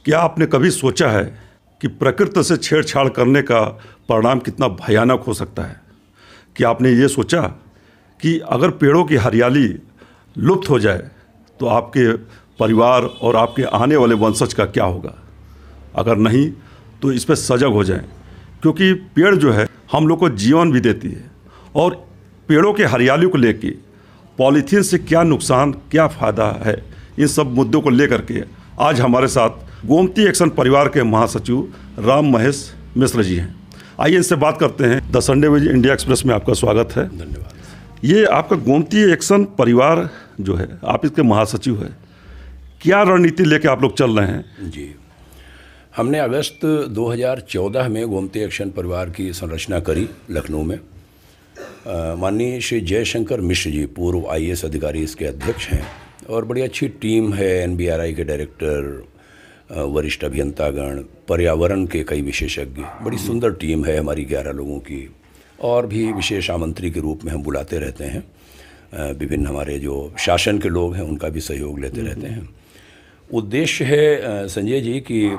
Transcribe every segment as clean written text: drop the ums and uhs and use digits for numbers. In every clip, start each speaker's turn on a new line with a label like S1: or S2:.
S1: क्या आपने कभी सोचा है कि प्रकृति से छेड़छाड़ करने का परिणाम कितना भयानक हो सकता है? क्या आपने ये सोचा कि अगर पेड़ों की हरियाली लुप्त हो जाए तो आपके परिवार और आपके आने वाले वंशज का क्या होगा? अगर नहीं तो इस पर सजग हो जाएं, क्योंकि पेड़ जो है हम लोग को जीवन भी देती है। और पेड़ों के हरियाली को लेके पॉलीथीन से क्या नुकसान, क्या फ़ायदा है, इन सब मुद्दों को लेकर के आज हमारे साथ गोमती एक्शन परिवार के महासचिव राम महेश मिश्र जी हैं। आइए इनसे बात करते हैं। The Sunday with India express में आपका स्वागत है।
S2: धन्यवाद।
S1: ये आपका गोमती एक्शन परिवार जो है, आप इसके महासचिव है, क्या रणनीति लेके आप लोग चल रहे हैं?
S2: जी, हमने अगस्त 2014 में गोमती एक्शन परिवार की संरचना करी लखनऊ में। माननीय श्री जयशंकर मिश्र जी पूर्व IAS अधिकारी इसके अध्यक्ष हैं और बड़ी अच्छी टीम है। NBRI के डायरेक्टर, वरिष्ठ अभियंतागण, पर्यावरण के कई विशेषज्ञ, बड़ी सुंदर टीम है हमारी 11 लोगों की। और भी विशेष आमंत्री के रूप में हम बुलाते रहते हैं। विभिन्न हमारे जो शासन के लोग हैं उनका भी सहयोग लेते रहते हैं। उद्देश्य है संजय जी कि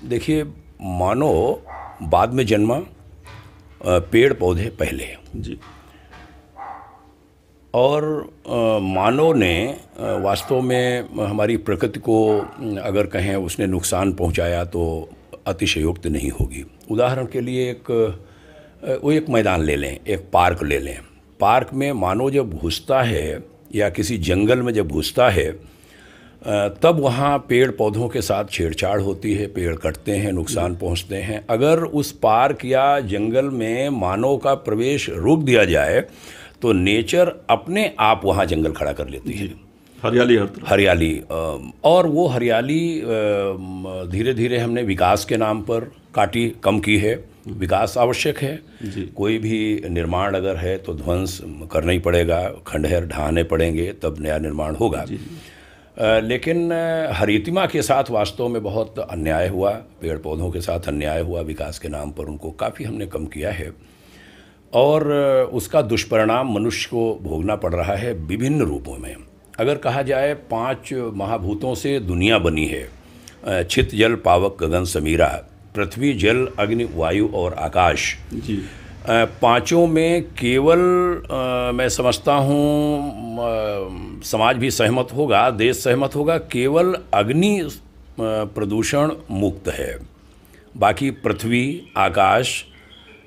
S2: देखिए, मानव बाद में जन्मा, पेड़ पौधे पहले
S1: जी।
S2: और मानव ने वास्तव में हमारी प्रकृति को अगर कहें उसने नुकसान पहुंचाया तो अतिशयोक्ति नहीं होगी। उदाहरण के लिए एक मैदान ले लें, एक पार्क ले लें। पार्क में मानव जब घुसता है या किसी जंगल में जब घुसता है तब वहाँ पेड़ पौधों के साथ छेड़छाड़ होती है, पेड़ कटते हैं, नुकसान पहुँचते हैं। अगर उस पार्क या जंगल में मानव का प्रवेश रोक दिया जाए तो नेचर अपने आप वहाँ जंगल खड़ा कर लेती है। हरियाली और वो हरियाली धीरे धीरे हमने विकास के नाम पर कम की है। विकास आवश्यक है। कोई भी निर्माण अगर है तो ध्वंस करना ही पड़ेगा, खंडहर ढहाने पड़ेंगे, तब नया निर्माण होगा। लेकिन हरितिमा के साथ वास्तव में बहुत अन्याय हुआ, पेड़ पौधों के साथ अन्याय हुआ। विकास के नाम पर उनको काफ़ी हमने कम किया है और उसका दुष्परिणाम मनुष्य को भोगना पड़ रहा है विभिन्न रूपों में। अगर कहा जाए 5 महाभूतों से दुनिया बनी है, छित जल पावक गगन समीरा, पृथ्वी जल अग्नि वायु और आकाश जी। 5 में केवल मैं समझता हूँ समाज भी सहमत होगा, देश सहमत होगा, केवल अग्नि प्रदूषण मुक्त है। बाकी पृथ्वी, आकाश,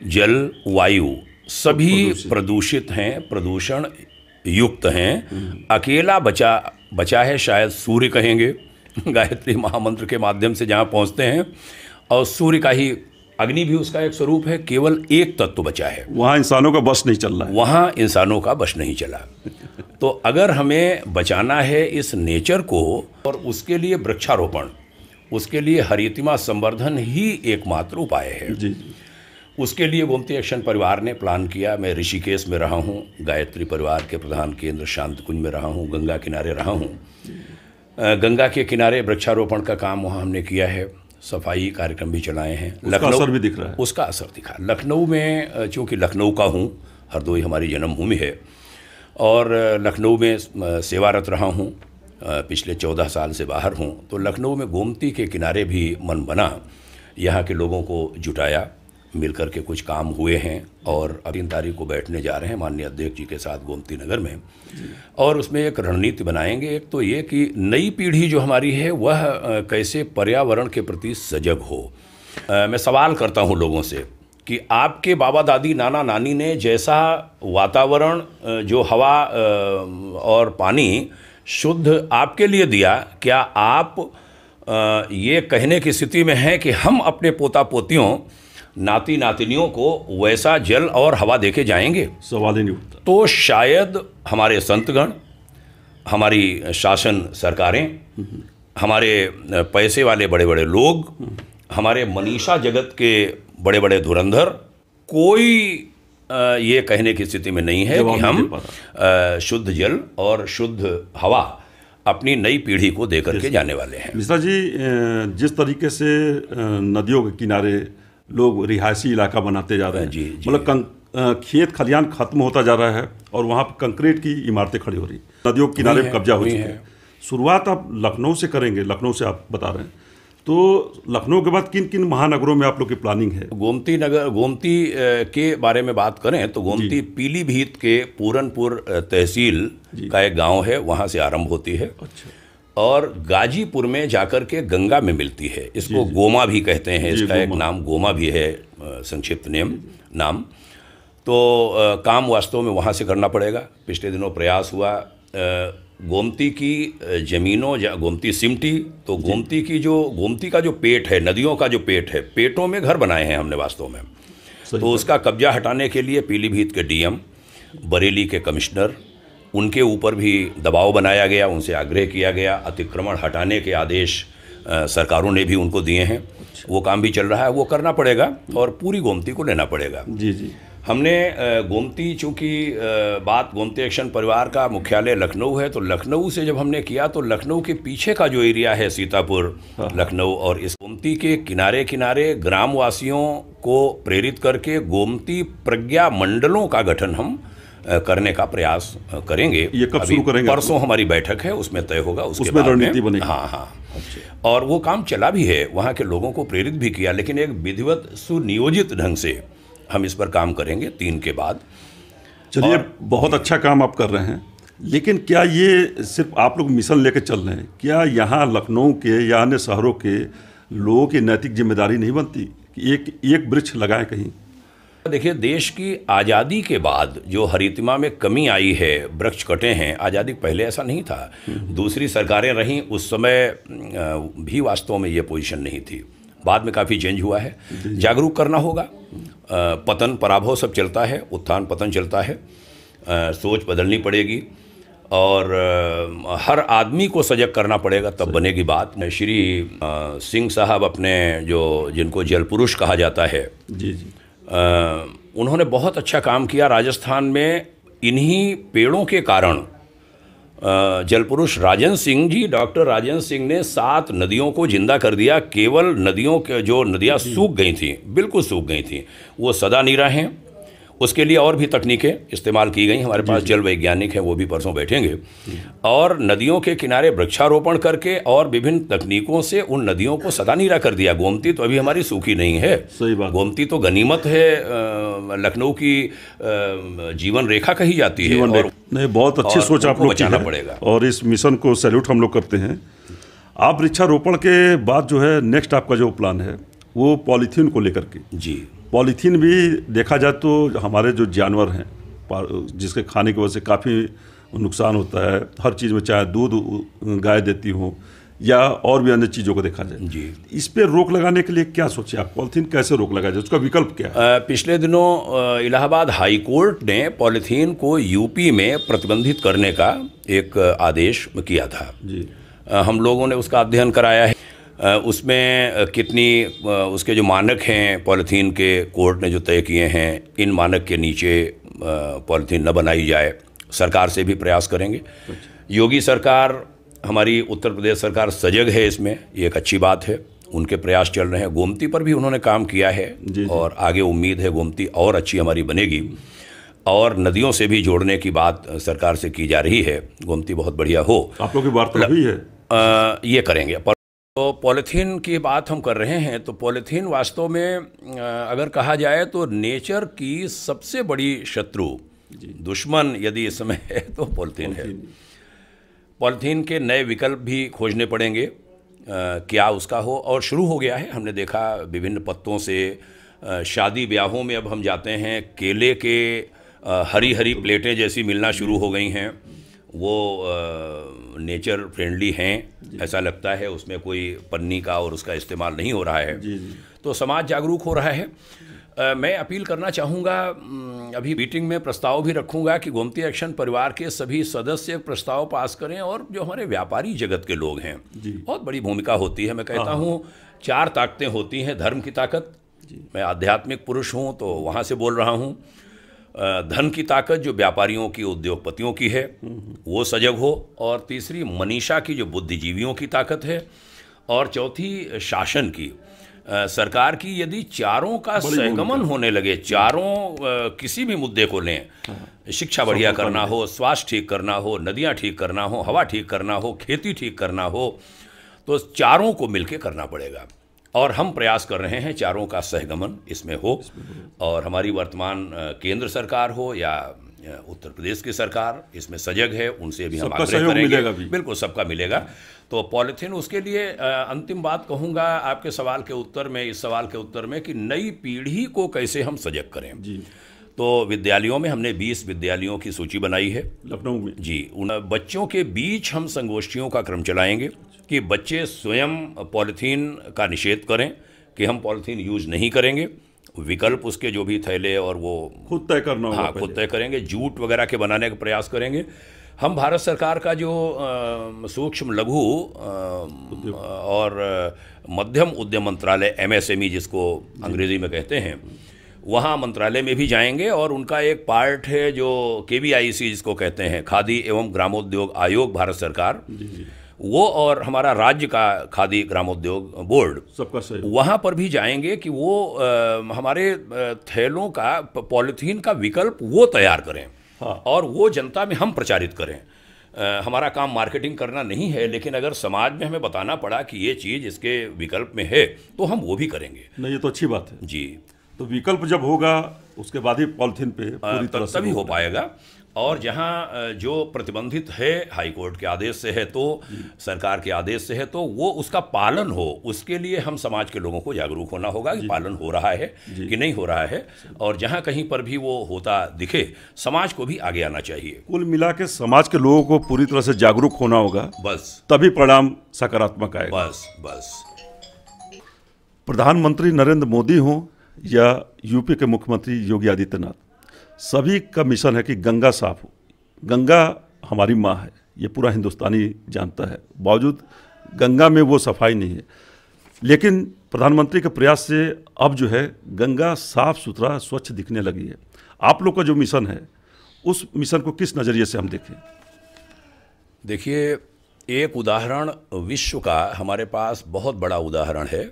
S2: जल, वायु सभी प्रदूषित हैं, प्रदूषण युक्त हैं। अकेला बचा है शायद सूर्य कहेंगे, गायत्री महामंत्र के माध्यम से जहाँ पहुँचते हैं, और सूर्य का ही, अग्नि भी उसका एक स्वरूप है। केवल एक तत्व बचा है,
S1: वहाँ इंसानों का बस नहीं चल रहा है।
S2: वहाँ इंसानों का बस नहीं चला। तो अगर हमें बचाना है इस नेचर को, और उसके लिए वृक्षारोपण, उसके लिए हरितिमा संवर्धन ही एकमात्र उपाय है
S1: जी।
S2: उसके लिए गोमती एक्शन परिवार ने प्लान किया। मैं ऋषिकेश में रहा हूँ, गायत्री परिवार के प्रधान केंद्र शांतकुंज में रहा हूँ, गंगा किनारे रहा हूँ। गंगा के किनारे वृक्षारोपण का काम वहाँ हमने किया है, सफाई कार्यक्रम भी चलाए हैं।
S1: उसका असर भी दिख रहा है।
S2: उसका असर दिखा। लखनऊ में, चूँकि लखनऊ का हूँ, हरदोई हमारी जन्मभूमि है, और लखनऊ में सेवारत रहा हूँ, पिछले 14 साल से बाहर हूँ। तो लखनऊ में गोमती के किनारे भी मन बना, यहाँ के लोगों को जुटाया, मिलकर के कुछ काम हुए हैं और 3 तारीख को बैठने जा रहे हैं माननीय अध्यक्ष जी के साथ गोमती नगर में। और उसमें एक रणनीति बनाएंगे। एक तो ये कि नई पीढ़ी जो हमारी है वह कैसे पर्यावरण के प्रति सजग हो। मैं सवाल करता हूँ लोगों से कि आपके बाबा दादी नाना नानी ने जैसा वातावरण, जो हवा और पानी शुद्ध आपके लिए दिया, क्या आप ये कहने की स्थिति में हैं कि हम अपने पोता पोतियों, नाती नातिनियों को वैसा जल और हवा देके जाएंगे? सवाल ही नहीं उठता। तो शायद हमारे संतगण, हमारी शासन सरकारें, हमारे पैसे वाले बड़े बड़े लोग, हमारे मनीषा जगत के बड़े बड़े धुरंधर, कोई ये कहने की स्थिति में नहीं है कि हम शुद्ध जल और शुद्ध हवा अपनी नई पीढ़ी को दे करके जाने वाले हैं।
S1: मिश्रा जी, जिस तरीके से नदियों के किनारे लोग रिहायशी इलाका बनाते जा रहे हैं, मतलब खेत खलियान खत्म होता जा रहा है और वहाँ पर कंक्रीट की इमारतें खड़ी हो रही, नदियों के किनारे कब्जा हो चुका है। शुरुआत आप लखनऊ से करेंगे, लखनऊ से आप बता रहे हैं, तो लखनऊ के बाद किन किन महानगरों में आप लोग की प्लानिंग है?
S2: गोमती नगर, गोमती के बारे में बात करें तो गोमती पीलीभीत के पूरनपुर तहसील का एक गांव है, वहां से आरंभ होती है।
S1: अच्छा।
S2: और गाजीपुर में जाकर के गंगा में मिलती है। इसको गोमा भी कहते हैं, इसका एक नाम गोमा भी है, संक्षिप्त नाम। तो काम वास्तव में वहाँ से करना पड़ेगा। पिछले दिनों प्रयास हुआ गोमती की ज़मीनों, गोमती सिमटी, तो गोमती की गोमती का जो पेट है, नदियों का जो पेट है, पेटों में घर बनाए हैं हमने वास्तव में। तो उसका कब्जा हटाने के लिए पीलीभीत के डीएम, बरेली के कमिश्नर, उनके ऊपर भी दबाव बनाया गया, उनसे आग्रह किया गया। अतिक्रमण हटाने के आदेश सरकारों ने भी उनको दिए हैं। वो काम भी चल रहा है, वो करना पड़ेगा और पूरी गोमती को लेना पड़ेगा।
S1: जी जी।
S2: हमने गोमती, चूँकि बात गोमती एक्शन परिवार का मुख्यालय लखनऊ है, तो लखनऊ से जब हमने किया तो लखनऊ के पीछे का जो एरिया है सीतापुर, लखनऊ, और इस गोमती के किनारे किनारे ग्रामवासियों को प्रेरित करके गोमती प्रज्ञा मंडलों का गठन हम करने का प्रयास करेंगे।
S1: ये कब शुरू करेंगे?
S2: परसों हमारी बैठक है, उसमें तय होगा,
S1: उसमें रणनीति बनेगी।
S2: हाँ हाँ। और वो काम चला भी है, वहाँ के लोगों को प्रेरित भी किया, लेकिन एक विधिवत सुनियोजित ढंग से हम इस पर काम करेंगे 3 के बाद।
S1: चलिए, बहुत अच्छा काम आप कर रहे हैं, लेकिन क्या ये सिर्फ आप लोग मिशन लेकर चल रहे हैं? क्या यहाँ लखनऊ के या अन्य शहरों के लोगों की नैतिक जिम्मेदारी नहीं बनती कि एक वृक्ष लगाएं कहीं?
S2: देखिए, देश की आज़ादी के बाद जो हरितमा में कमी आई है, वृक्ष कटे हैं। आज़ादी पहले ऐसा नहीं था, दूसरी सरकारें रहीं, उस समय भी वास्तव में ये पोजीशन नहीं थी। बाद में काफ़ी चेंज हुआ है। जागरूक करना होगा। पतन पराभव सब चलता है, उत्थान पतन चलता है। सोच बदलनी पड़ेगी और हर आदमी को सजग करना पड़ेगा, तब बनेगी बात। श्री सिंह साहब, अपने जिनको जल पुरुष कहा जाता है,
S1: जी जी,
S2: उन्होंने बहुत अच्छा काम किया राजस्थान में। इन्हीं पेड़ों के कारण जलपुरुष राजन सिंह जी, डॉक्टर राजन सिंह ने 7 नदियों को जिंदा कर दिया। केवल नदियों के जो नदियाँ सूख गई थी, बिल्कुल सूख गई थी, वो सदा नीरा हैं। उसके लिए और भी तकनीकें इस्तेमाल की गई। हमारे पास जल वैज्ञानिक हैं, वो भी परसों बैठेंगे। और नदियों के किनारे वृक्षारोपण करके और विभिन्न तकनीकों से उन नदियों को सदा नीरा कर दिया। गोमती तो अभी हमारी सूखी नहीं है।
S1: सही बात।
S2: गोमती तो गनीमत है, लखनऊ की जीवन रेखा कही जाती है। और
S1: नहीं, बहुत अच्छी सोच आप लोग की है
S2: पड़ेगा
S1: और इस मिशन को सैल्यूट हम लोग करते हैं। आप वृक्षारोपण के बाद जो है नेक्स्ट आपका जो प्लान है वो पॉलीथीन को लेकर के। जी, पॉलीथीन भी देखा जाए तो हमारे जो जानवर हैं, जिसके खाने की वजह से काफ़ी नुकसान होता है हर चीज़ में, चाहे दूध गाय देती हो या और भी अन्य चीज़ों को देखा जाए। जी, इस पे रोक लगाने के लिए क्या सोचे आप? पॉलीथीन कैसे रोक लगाया जाए, उसका विकल्प क्या है?
S2: पिछले दिनों इलाहाबाद हाई कोर्ट ने पॉलीथीन को यूपी में प्रतिबंधित करने का एक आदेश किया था। जी, हम लोगों ने उसका अध्ययन कराया है। उसमें कितनी उसके जो मानक हैं पॉलीथीन के, कोर्ट ने जो तय किए हैं, इन मानक के नीचे पॉलीथीन न बनाई जाए। सरकार से भी प्रयास करेंगे। योगी सरकार, हमारी उत्तर प्रदेश सरकार सजग है इसमें, ये एक अच्छी बात है। उनके प्रयास चल रहे हैं। गोमती पर भी उन्होंने काम किया है। जी, और आगे उम्मीद है गोमती और अच्छी हमारी बनेगी। और नदियों से भी जोड़ने की बात सरकार से की जा रही है, गोमती बहुत बढ़िया हो।
S1: आप लोग की वार्ता हुई है?
S2: ये करेंगे। तो पॉलीथीन की बात हम कर रहे हैं, तो पॉलीथीन वास्तव में अगर कहा जाए तो नेचर की सबसे बड़ी शत्रु, दुश्मन यदि इस समय है तो पॉलीथीन है। पॉलीथीन के नए विकल्प भी खोजने पड़ेंगे, क्या उसका हो, और शुरू हो गया है। हमने देखा विभिन्न पत्तों से शादी ब्याहों में अब हम जाते हैं, केले के हरी हरी प्लेटें जैसी मिलना शुरू हो गई हैं। वो नेचर फ्रेंडली हैं, ऐसा लगता है, उसमें कोई पन्नी का और उसका इस्तेमाल नहीं हो रहा है। जी जी। तो समाज जागरूक हो रहा है। मैं अपील करना चाहूँगा, अभी मीटिंग में प्रस्ताव भी रखूँगा कि गोमती एक्शन परिवार के सभी सदस्य प्रस्ताव पास करें, और जो हमारे व्यापारी जगत के लोग हैं, बहुत बड़ी भूमिका होती है। मैं कहता हूँ 4 ताकतें होती हैं। धर्म की ताकत, मैं आध्यात्मिक पुरुष हूँ तो वहाँ से बोल रहा हूँ। धन की ताकत जो व्यापारियों की, उद्योगपतियों की है, वो सजग हो। और तीसरी मनीषा की जो बुद्धिजीवियों की ताकत है। और चौथी शासन की, सरकार की। यदि चारों का सहगमन होने लगे, चारों किसी भी मुद्दे को लें, शिक्षा बढ़िया करना हो, स्वास्थ्य ठीक करना हो, नदियाँ ठीक करना हो, हवा ठीक करना हो, खेती ठीक करना हो, तो चारों को मिलकर करना पड़ेगा और हम प्रयास कर रहे हैं चारों का सहगमन इसमें हो। और हमारी वर्तमान केंद्र सरकार हो या उत्तर प्रदेश की सरकार इसमें सजग है, उनसे भी हम आग्रह करेंगे। बिल्कुल सबका मिलेगा। तो पॉलीथीन उसके लिए अंतिम बात कहूँगा आपके सवाल के उत्तर में, इस सवाल के उत्तर में कि नई पीढ़ी को कैसे हम सजग करें जी। तो विद्यालयों में हमने 20 विद्यालयों की सूची बनाई है
S1: लखनऊ में जी।
S2: उन बच्चों के बीच हम संगोष्ठियों का क्रम चलाएंगे कि बच्चे स्वयं पॉलीथीन का निषेध करें कि हम पॉलीथीन यूज नहीं करेंगे, विकल्प उसके जो भी थैले और वो खुद तय करना होगा। हाँ, खुद तय करेंगे। जूट वगैरह के बनाने का प्रयास करेंगे। हम भारत सरकार का जो सूक्ष्म लघु और मध्यम उद्यम मंत्रालय MSME जिसको अंग्रेजी में कहते हैं, वहाँ मंत्रालय में भी जाएंगे और उनका एक पार्ट है जो KVIC जिसको कहते हैं, खादी एवं ग्रामोद्योग आयोग भारत सरकार, वो और हमारा राज्य का खादी ग्रामोद्योग बोर्ड
S1: सबका सही,
S2: वहाँ पर भी जाएंगे कि वो हमारे थैलों का पॉलीथीन का विकल्प वो तैयार करें। हाँ। और वो जनता में हम प्रचारित करें। हमारा काम मार्केटिंग करना नहीं है, लेकिन अगर समाज में हमें बताना पड़ा कि ये चीज़ इसके विकल्प में है तो हम वो भी करेंगे।
S1: नहीं, ये तो अच्छी बात है
S2: जी।
S1: तो विकल्प जब होगा उसके बाद ही पॉलीथीन पे पूरी तरह से
S2: तभी हो पाएगा। और जहाँ जो प्रतिबंधित है हाई कोर्ट के आदेश से है, तो सरकार के आदेश से है, तो वो उसका पालन हो, उसके लिए हम समाज के लोगों को जागरूक होना होगा कि पालन हो रहा है कि नहीं हो रहा है। और जहाँ कहीं पर भी वो होता दिखे, समाज को भी आगे आना चाहिए।
S1: कुल मिला के समाज के लोगों को पूरी तरह से जागरूक होना होगा,
S2: बस
S1: तभी परिणाम सकारात्मक आएगा।
S2: बस
S1: प्रधानमंत्री नरेंद्र मोदी हों या यूपी के मुख्यमंत्री योगी आदित्यनाथ, सभी का मिशन है कि गंगा साफ हो। गंगा हमारी माँ है, ये पूरा हिंदुस्तानी जानता है, बावजूद गंगा में वो सफाई नहीं है। लेकिन प्रधानमंत्री के प्रयास से अब जो है गंगा साफ सुथरा स्वच्छ दिखने लगी है। आप लोग का जो मिशन है, उस मिशन को किस नज़रिए से हम देखें?
S2: देखिए, एक उदाहरण विश्व का हमारे पास बहुत बड़ा उदाहरण है,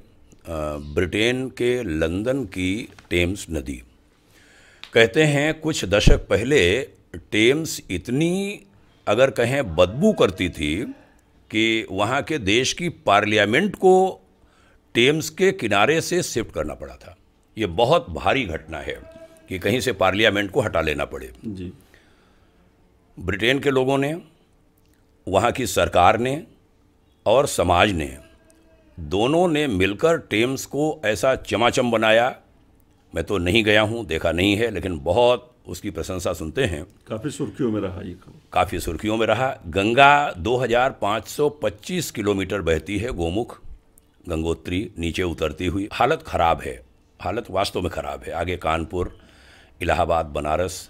S2: ब्रिटेन के लंदन की टेम्स नदी। कहते हैं कुछ दशक पहले टेम्स इतनी अगर कहें बदबू करती थी कि वहाँ के देश की पार्लियामेंट को टेम्स के किनारे से शिफ्ट करना पड़ा था। ये बहुत भारी घटना है कि कहीं से पार्लियामेंट को हटा लेना पड़े जी। ब्रिटेन के लोगों ने, वहाँ की सरकार ने और समाज ने, दोनों ने मिलकर टेम्स को ऐसा चमाचम बनाया। मैं तो नहीं गया हूँ, देखा नहीं है, लेकिन बहुत उसकी प्रशंसा सुनते हैं।
S1: काफ़ी सुर्खियों में रहा ये खबर,
S2: काफ़ी सुर्खियों में रहा। गंगा 2525 किलोमीटर बहती है, गोमुख गंगोत्री नीचे उतरती हुई। हालत ख़राब है, हालत वास्तव में ख़राब है। आगे कानपुर, इलाहाबाद, बनारस,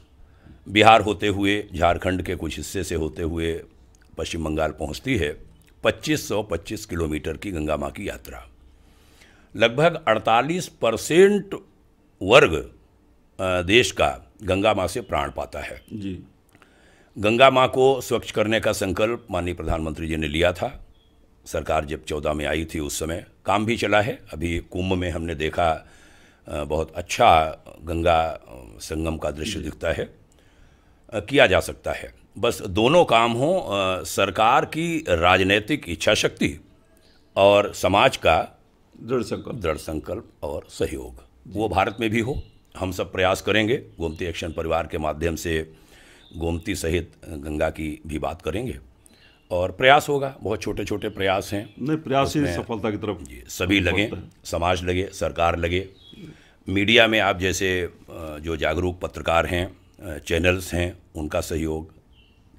S2: बिहार होते हुए झारखंड के कुछ हिस्से से होते हुए पश्चिम बंगाल पहुँचती है। 2525 किलोमीटर की गंगा माँ की यात्रा। लगभग 48% वर्ग देश का गंगा माँ से प्राण पाता है
S1: जी।
S2: गंगा माँ को स्वच्छ करने का संकल्प माननीय प्रधानमंत्री जी ने लिया था। सरकार जब 14 में आई थी उस समय काम भी चला है। अभी कुंभ में हमने देखा बहुत अच्छा गंगा संगम का दृश्य दिखता है। किया जा सकता है, बस दोनों काम हों, सरकार की राजनीतिक इच्छा शक्ति और समाज का दृढ़ संकल्प और सहयोग, वो भारत में भी हो। हम सब प्रयास करेंगे, गोमती एक्शन परिवार के माध्यम से गोमती सहित गंगा की भी बात करेंगे और प्रयास होगा। बहुत छोटे छोटे प्रयास हैं,
S1: नहीं प्रयास ही सफलता की तरफ
S2: सभी लगे, समाज लगे, सरकार लगे, मीडिया में आप जैसे जो जागरूक पत्रकार हैं, चैनल्स हैं, उनका सहयोग,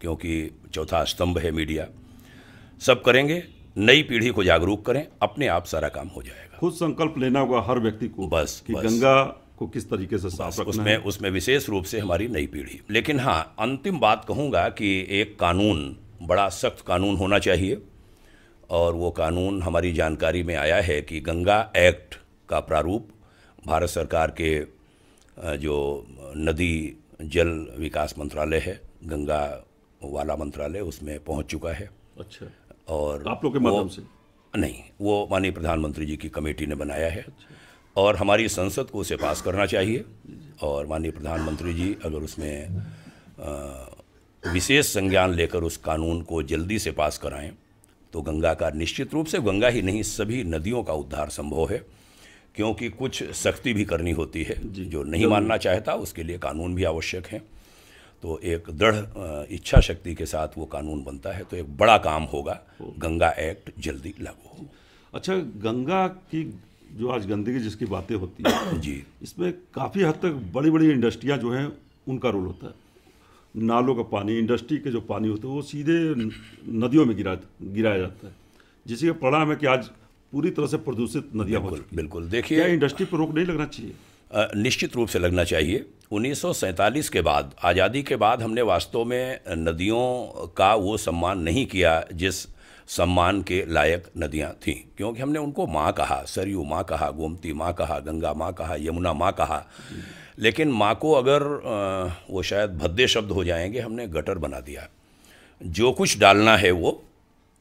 S2: क्योंकि चौथा स्तंभ है मीडिया। सब करेंगे, नई पीढ़ी को जागरूक करें, अपने आप सारा काम हो जाएगा।
S1: खुद संकल्प लेना होगा हर व्यक्ति को
S2: बस
S1: कि गंगा को किस तरीके से साफ रखना है।
S2: उसमें विशेष रूप से हमारी नई पीढ़ी। लेकिन हाँ, अंतिम बात कहूँगा कि एक कानून, बड़ा सख्त कानून होना चाहिए, और वो कानून हमारी जानकारी में आया है कि गंगा एक्ट का प्रारूप भारत सरकार के जो नदी जल विकास मंत्रालय है, गंगा वाला मंत्रालय, उसमें पहुंच चुका है।
S1: अच्छा,
S2: और
S1: आप लोग के माध्यम से?
S2: नहीं, वो माननीय प्रधानमंत्री जी की कमेटी ने बनाया है। अच्छा। और हमारी संसद को उसे पास करना चाहिए, और माननीय प्रधानमंत्री जी अगर उसमें विशेष संज्ञान लेकर उस कानून को जल्दी से पास कराएं तो गंगा का निश्चित रूप से, गंगा ही नहीं सभी नदियों का उद्धार संभव है, क्योंकि कुछ सख्ती भी करनी होती है। जो नहीं मानना चाहता उसके लिए कानून भी आवश्यक है। तो एक दृढ़ इच्छा शक्ति के साथ वो कानून बनता है, तो एक बड़ा काम होगा। गंगा एक्ट जल्दी लागू हो।
S1: अच्छा, गंगा की जो आज गंदगी जिसकी बातें होती है
S2: जी,
S1: इसमें काफ़ी हद तक बड़ी बड़ी इंडस्ट्रियाँ जो हैं उनका रोल होता है। नालों का पानी, इंडस्ट्री के जो पानी होते हैं वो सीधे नदियों में गिराया जाता है, जिसके परिणाम है कि आज पूरी तरह से प्रदूषित नदियाँ हो चुकी हैं।
S2: बिल्कुल।
S1: क्या
S2: देखिए,
S1: इंडस्ट्री पर रोक नहीं लगना चाहिए?
S2: निश्चित रूप से लगना चाहिए। 1947 के बाद, आज़ादी के बाद, हमने वास्तव में नदियों का वो सम्मान नहीं किया जिस सम्मान के लायक नदियां थीं, क्योंकि हमने उनको माँ कहा, सरयू माँ कहा, गोमती माँ कहा, गंगा माँ कहा, यमुना माँ कहा। लेकिन माँ को अगर वो शायद भद्दे शब्द हो जाएंगे, हमने गटर बना दिया। जो कुछ डालना है वो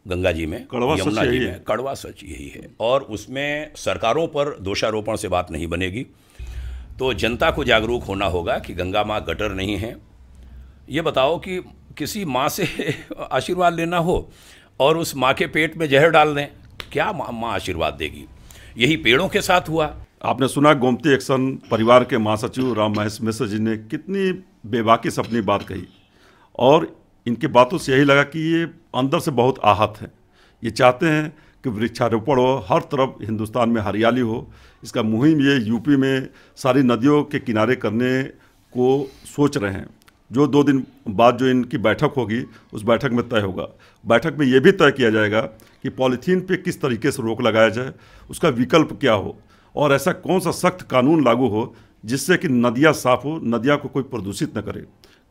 S2: गंगा जी में, यमुना जी में, कड़वा सच यही है। और उसमें सरकारों पर दोषारोपण से बात नहीं बनेगी। तो जनता को जागरूक होना होगा कि गंगा माँ गटर नहीं है। ये बताओ कि किसी माँ से आशीर्वाद लेना हो और उस माँ के पेट में जहर डाल दें, क्या माँ आशीर्वाद देगी? यही पेड़ों के साथ हुआ।
S1: आपने सुना गोमती एक्शन परिवार के महासचिव राम महेश मिश्र जी ने कितनी बेबाकी से अपनी बात कही, और इनकी बातों से यही लगा कि ये अंदर से बहुत आहत हैं। ये चाहते हैं कि वृक्षारोपण हो, हर तरफ हिंदुस्तान में हरियाली हो। इसका मुहिम ये यूपी में सारी नदियों के किनारे करने को सोच रहे हैं। जो 2 दिन बाद जो इनकी बैठक होगी उस बैठक में तय होगा। बैठक में ये भी तय किया जाएगा कि पॉलीथीन पे किस तरीके से रोक लगाया जाए, उसका विकल्प क्या हो, और ऐसा कौन सा सख्त कानून लागू हो जिससे कि नदियाँ साफ हो, नदियाँ को कोई प्रदूषित न करे।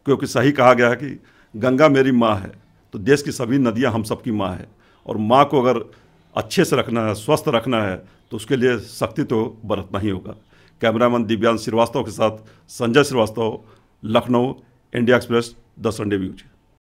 S1: क्योंकि सही कहा गया है कि गंगा मेरी माँ है, तो देश की सभी नदियाँ हम सबकी माँ है, और माँ को अगर अच्छे से रखना है, स्वस्थ रखना है, तो उसके लिए सख्ती तो बरतना ही होगा। कैमरामैन दिव्यांश श्रीवास्तव के साथ Sanjay Srivastava, Lucknow, India Express, the Sunday views.